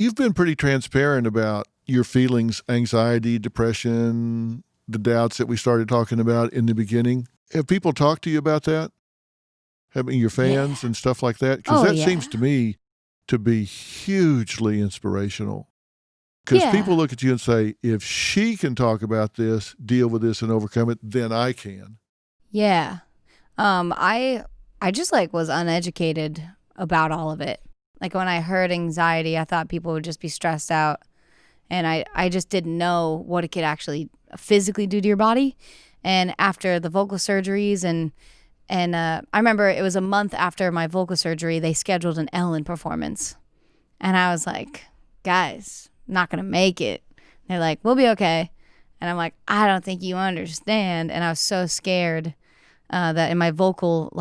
You've been pretty transparent about your feelings, anxiety, depression, the doubts that we started talking about in the beginning. Have people talked to you about that? Having your fans and stuff like that? Because that seems to me to be hugely inspirational. Because people look at you and say, if she can talk about this, deal with this, and overcome it, then I can. Yeah. I just was uneducated about all of it. Like when I heard anxiety, I thought people would just be stressed out. And I just didn't know what it could actually physically do to your body. And after the vocal surgeries and I remember it was a month after my vocal surgery, they scheduled an Ellen performance. And I was like, guys, not going to make it. They're like, we'll be okay. And I'm like, I don't think you understand. And I was so scared that in my vocal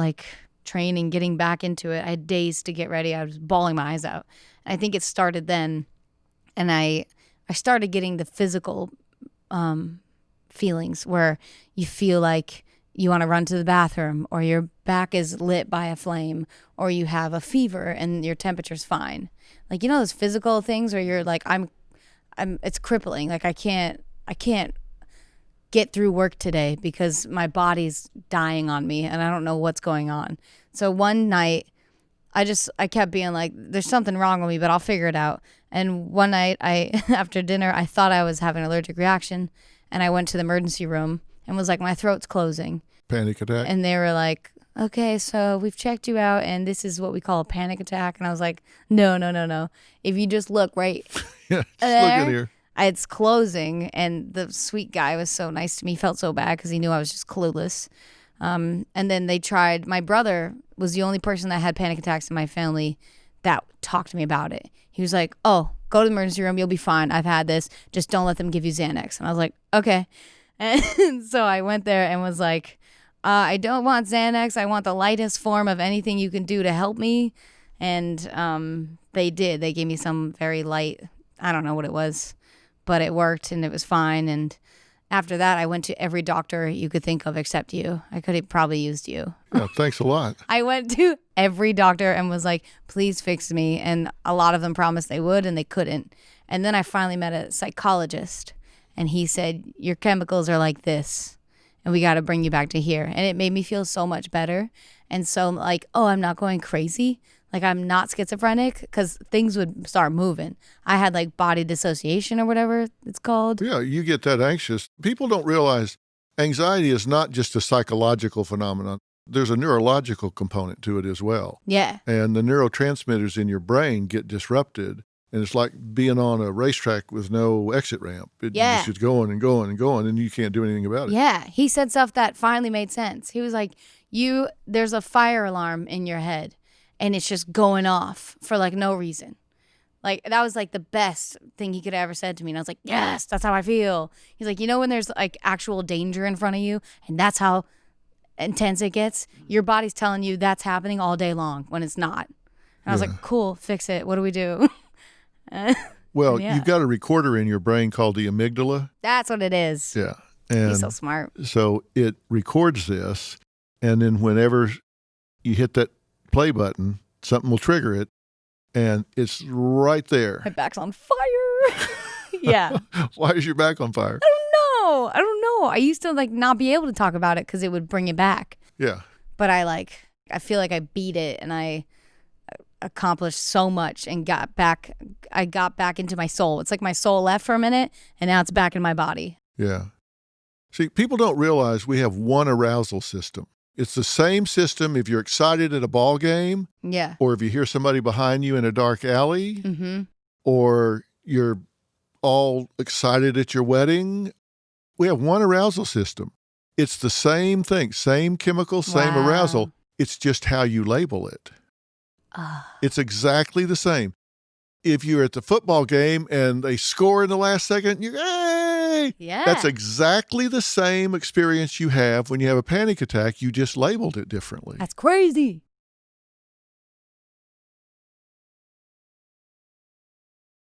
training, getting back into it, I had days to get ready. I was bawling my eyes out. And I think it started then. And I started getting the physical feelings where you feel like you want to run to the bathroom, or your back is lit by a flame, or you have a fever and your temperature's fine. Those physical things where you're like, it's crippling. Like I can't get through work today because my body's dying on me and I don't know what's going on. So one night I kept being like, there's something wrong with me, but I'll figure it out. And one night after dinner, I thought I was having an allergic reaction, and I went to the emergency room and was like, my throat's closing. Panic attack. And they were like, okay, so we've checked you out and this is what we call a panic attack. And I was like, no. If you just look right yeah, just there, look in here. It's closing. And the sweet guy was so nice to me. He felt so bad because he knew I was just clueless. And then they tried. My brother was the only person that had panic attacks in my family that talked to me about it. He was like, oh, go to the emergency room. You'll be fine. I've had this. Just don't let them give you Xanax. And I was like, okay. And so I went there and was like, I don't want Xanax. I want the lightest form of anything you can do to help me. And they did. They gave me some very light, I don't know what it was, but it worked and it was fine. And after that, I went to every doctor you could think of except you. I could have probably used you. Yeah, thanks a lot. I went to every doctor and was like, please fix me. And a lot of them promised they would and they couldn't. And then I finally met a psychologist and he said, your chemicals are like this and we got to bring you back to here. And it made me feel so much better. And so like, oh, I'm not going crazy. Like I'm not schizophrenic, because things would start moving. I had like body dissociation or whatever it's called. Yeah, you get that anxious. People don't realize anxiety is not just a psychological phenomenon. There's a neurological component to it as well. Yeah. And the neurotransmitters in your brain get disrupted. And it's like being on a racetrack with no exit ramp. It's just going and going and going, and you can't do anything about it. Yeah. He said stuff that finally made sense. He was like, there's a fire alarm in your head. And it's just going off for like no reason. Like that was like the best thing he could have ever said to me. And I was like, yes, that's how I feel. He's like, when there's like actual danger in front of you and that's how intense it gets, your body's telling you that's happening all day long when it's not. And I was like, cool, fix it. What do we do? Well, you've got a recorder in your brain called the amygdala. That's what it is. Yeah. And he's so smart. So it records this. And then whenever you hit that play button, something will trigger it, and it's right there. My back's on fire. Yeah. Why is your back on fire? I don't know. I used to like not be able to talk about it because it would bring it back. Yeah. But I feel like I beat it and I accomplished so much and got back into my soul. It's like my soul left for a minute and now it's back in my body. Yeah. See, people don't realize we have one arousal system. It's the same system if you're excited at a ball game, or if you hear somebody behind you in a dark alley, or you're all excited at your wedding. We have one arousal system. It's the same thing, same chemical, same arousal. It's just how you label it. It's exactly the same. If you're at the football game and they score in the last second, you're, hey! Yeah. That's exactly the same experience you have when you have a panic attack. You just labeled it differently. That's crazy.